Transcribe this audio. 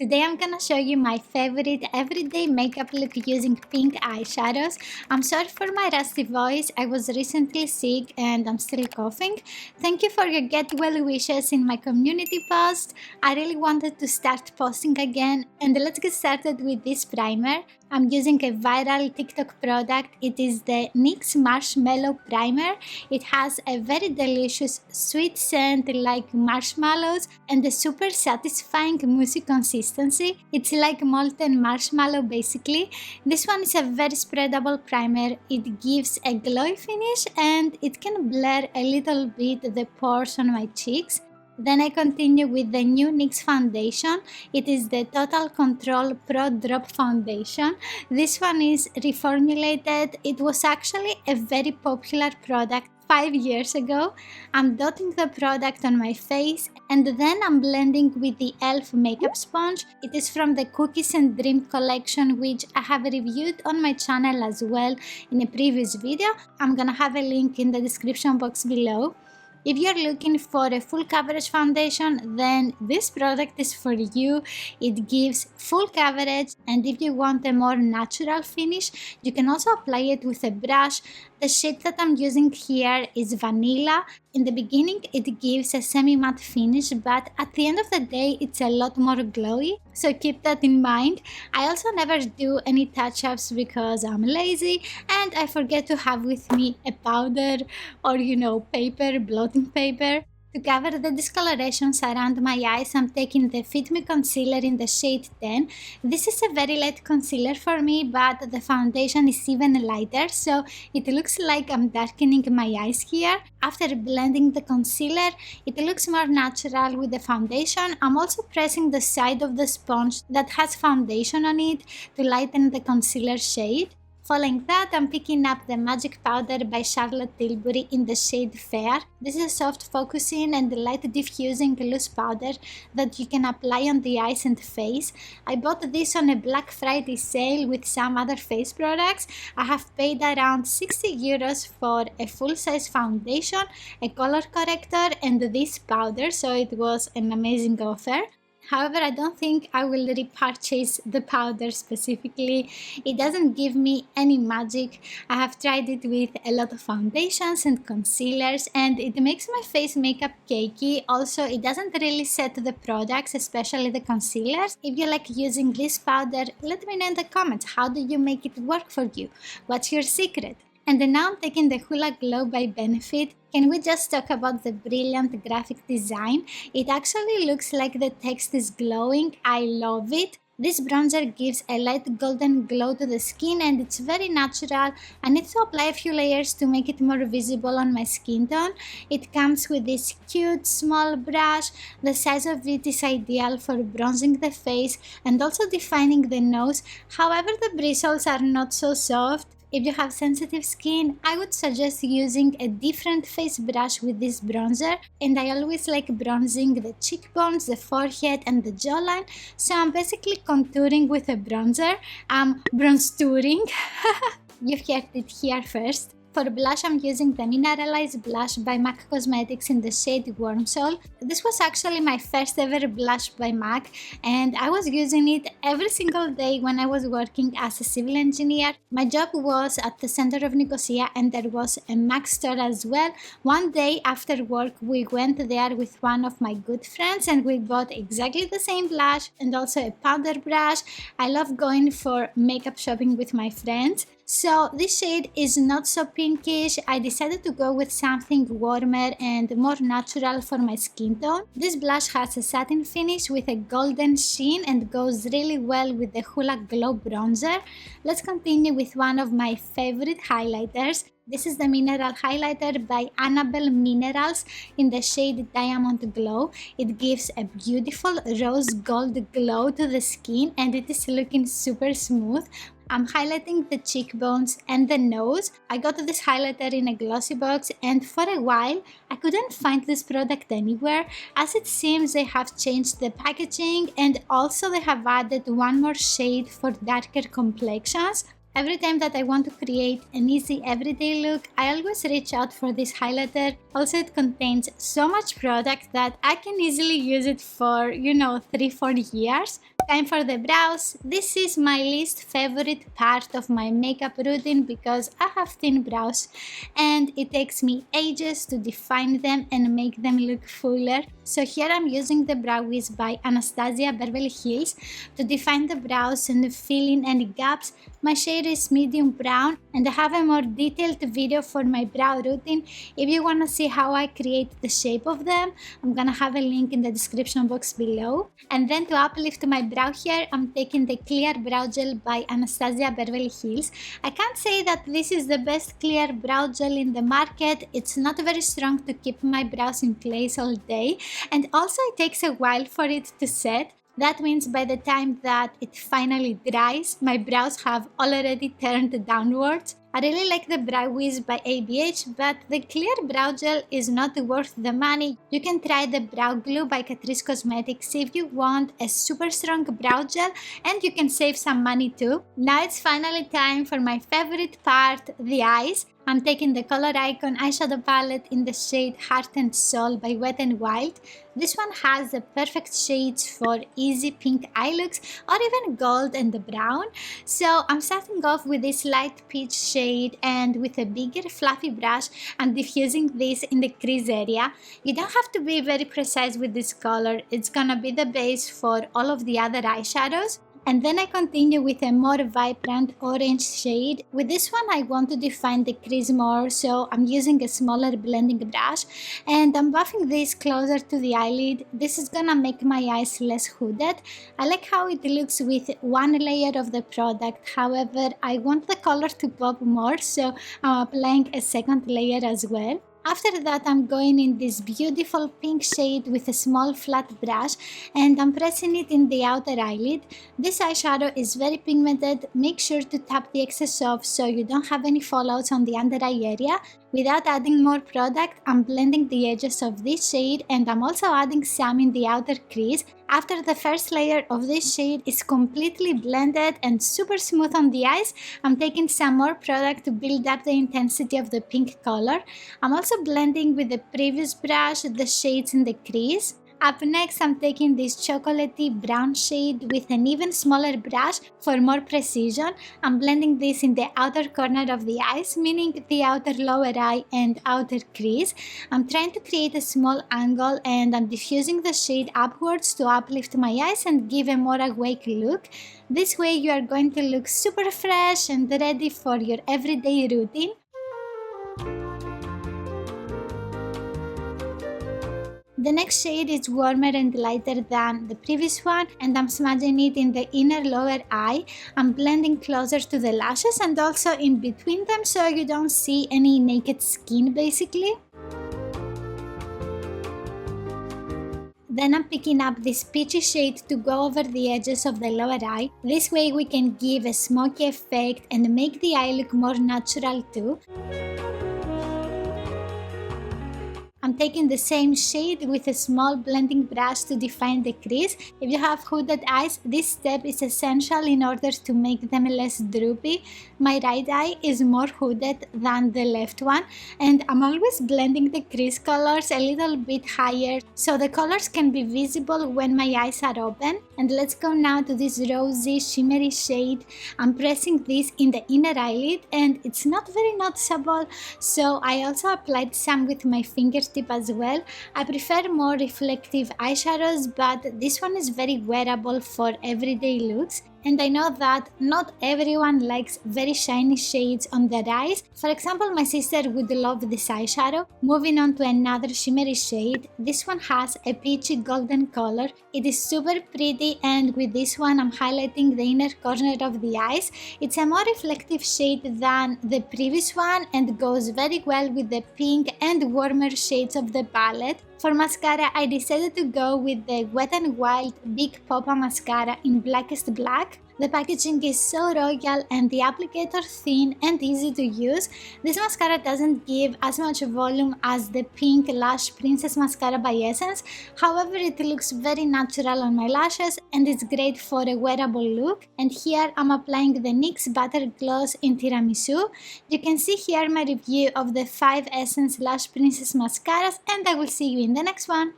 Today I'm gonna show you my favorite everyday makeup look using pink eyeshadows. I'm sorry for my rusty voice, I was recently sick and I'm still coughing. Thank you for your get well wishes in my community post. I really wanted to start posting again, and let's get started with this primer. I'm using a viral TikTok product. It is the NYX Marshmellow Primer. It has a very delicious sweet scent like marshmallows and a super satisfying moussey consistency. It's like molten marshmallow basically. This one is a very spreadable primer. It gives a glowy finish and it can blur a little bit the pores on my cheeks. Then I continue with the new NYX foundation. It is the Total Control Pro Drop Foundation. This one is reformulated. It was actually a very popular product 5 years ago. I'm dotting the product on my face and then I'm blending with the e.l.f. makeup sponge. It is from the Cookies and Dream collection, which I have reviewed on my channel as well in a previous video. I'm gonna have a link in the description box below. If you're looking for a full coverage foundation, then this product is for you. It gives full coverage, and if you want a more natural finish, you can also apply it with a brush. The shade that I'm using here is Vanilla. In the beginning it gives a semi-matte finish, but at the end of the day it's a lot more glowy, so keep that in mind. I also never do any touch-ups because I'm lazy and I forget to have with me a powder or paper, blotting paper. To cover the discolorations around my eyes, I'm taking the Fit Me concealer in the shade 10. This is a very light concealer for me, but the foundation is even lighter, so it looks like I'm darkening my eyes here. After blending the concealer, it looks more natural with the foundation. I'm also pressing the side of the sponge that has foundation on it to lighten the concealer shade. Following that, I'm picking up the Magic Powder by Charlotte Tilbury in the shade Fair. This is a soft focusing and light diffusing loose powder that you can apply on the eyes and face. I bought this on a Black Friday sale with some other face products. I have paid around 60 euros for a full-size foundation, a color corrector and this powder, so it was an amazing offer. However, I don't think I will repurchase the powder specifically. It doesn't give me any magic. I have tried it with a lot of foundations and concealers and it makes my face makeup cakey. Also, it doesn't really set the products, especially the concealers. If you like using this powder, let me know in the comments. How do you make it work for you? What's your secret? And then now I'm taking the Hoola Glow by Benefit. Can we just talk about the brilliant graphic design? It actually looks like the text is glowing. I love it. This bronzer gives a light golden glow to the skin and it's very natural. I need to apply a few layers to make it more visible on my skin tone. It comes with this cute small brush. The size of it is ideal for bronzing the face and also defining the nose. However, the bristles are not so soft. If you have sensitive skin, I would suggest using a different face brush with this bronzer, and I always like bronzing the cheekbones, the forehead and the jawline, so I'm basically contouring with a bronzer. I'm bronze-touring. You heard it here first. For blush, I'm using the Mineralize blush by MAC Cosmetics in the shade Warm Soul. This was actually my first ever blush by MAC and I was using it every single day when I was working as a civil engineer. My job was at the center of Nicosia and there was a MAC store as well. One day after work, we went there with one of my good friends and we bought exactly the same blush and also a powder brush. I love going for makeup shopping with my friends. So this shade is not so pinkish. I decided to go with something warmer and more natural for my skin tone. This blush has a satin finish with a golden sheen and goes really well with the Hoola Glow bronzer. Let's continue with one of my favorite highlighters. This is the Mineral Highlighter by Annabelle Minerals in the shade Diamond Glow. It gives a beautiful rose gold glow to the skin and it is looking super smooth. I'm highlighting the cheekbones and the nose. I got this highlighter in a glossy box and for a while I couldn't find this product anywhere, as it seems they have changed the packaging and also they have added one more shade for darker complexions. Every time that I want to create an easy everyday look, I always reach out for this highlighter. Also, it contains so much product that I can easily use it for, 3-4 years. Time for the brows. This is my least favorite part of my makeup routine because I have thin brows and it takes me ages to define them and make them look fuller. So here I'm using the Brow Wiz by Anastasia Beverly Hills to define the brows and fill in any gaps. My shade is medium brown and I have a more detailed video for my brow routine. If you want to see how I create the shape of them, I'm gonna have a link in the description box below. And then to uplift my brow hair, I'm taking the Clear Brow Gel by Anastasia Beverly Hills. I can't say that this is the best clear brow gel in the market. It's not very strong to keep my brows in place all day, and also it takes a while for it to set. That means by the time that it finally dries, my brows have already turned downwards. I really like the Brow Wiz by ABH, but the clear brow gel is not worth the money. You can try the Brow Glue by Catrice Cosmetics if you want a super strong brow gel, and you can save some money too. Now it's finally time for my favorite part, the eyes. I'm taking the Color Icon eyeshadow palette in the shade Heart and Soul by Wet n Wild. This one has the perfect shades for easy pink eye looks or even gold and brown. So I'm starting off with this light peach shade, and with a bigger fluffy brush I'm diffusing this in the crease area. You don't have to be very precise with this color, it's gonna be the base for all of the other eyeshadows. And then I continue with a more vibrant orange shade. With this one I want to define the crease more, so I'm using a smaller blending brush and I'm buffing this closer to the eyelid. This is gonna make my eyes less hooded. I like how it looks with one layer of the product, however I want the color to pop more, so I'm applying a second layer as well. After that I'm going in this beautiful pink shade with a small flat brush and I'm pressing it in the outer eyelid. This eyeshadow is very pigmented. Make sure to tap the excess off so you don't have any fallouts on the under eye area. Without adding more product, I'm blending the edges of this shade and I'm also adding some in the outer crease. After the first layer of this shade is completely blended and super smooth on the eyes, I'm taking some more product to build up the intensity of the pink color. I'm also blending with the previous brush the shades in the crease. Up next, I'm taking this chocolatey brown shade with an even smaller brush for more precision. I'm blending this in the outer corner of the eyes, meaning the outer lower eye and outer crease. I'm trying to create a small angle and I'm diffusing the shade upwards to uplift my eyes and give a more awake look. This way you are going to look super fresh and ready for your everyday routine. The next shade is warmer and lighter than the previous one and I'm smudging it in the inner lower eye. I'm blending closer to the lashes and also in between them so you don't see any naked skin basically. Then I'm picking up this peachy shade to go over the edges of the lower eye. This way we can give a smoky effect and make the eye look more natural too. I'm taking the same shade with a small blending brush to define the crease. If you have hooded eyes, this step is essential in order to make them less droopy. My right eye is more hooded than the left one and I'm always blending the crease colors a little bit higher so the colors can be visible when my eyes are open. And let's go now to this rosy shimmery shade. I'm pressing this in the inner eyelid and it's not very noticeable, so I also applied some with my fingertip as well. I prefer more reflective eyeshadows, but this one is very wearable for everyday looks. And I know that not everyone likes very shiny shades on their eyes. For example, my sister would love this eyeshadow. Moving on to another shimmery shade. This one has a peachy golden color. It is super pretty, and with this one I'm highlighting the inner corner of the eyes. It's a more reflective shade than the previous one and goes very well with the pink and warmer shades of the palette. For mascara, I decided to go with the Wet n Wild Big Poppa Mascara in Blackest Black. The packaging is so royal and the applicator thin and easy to use. This mascara doesn't give as much volume as the pink Lash Princess Mascara by Essence. However, it looks very natural on my lashes and it's great for a wearable look. And here I'm applying the NYX Butter Gloss in Tiramisu. You can see here my review of the 5 Essence Lash Princess Mascaras, and I will see you in the next one.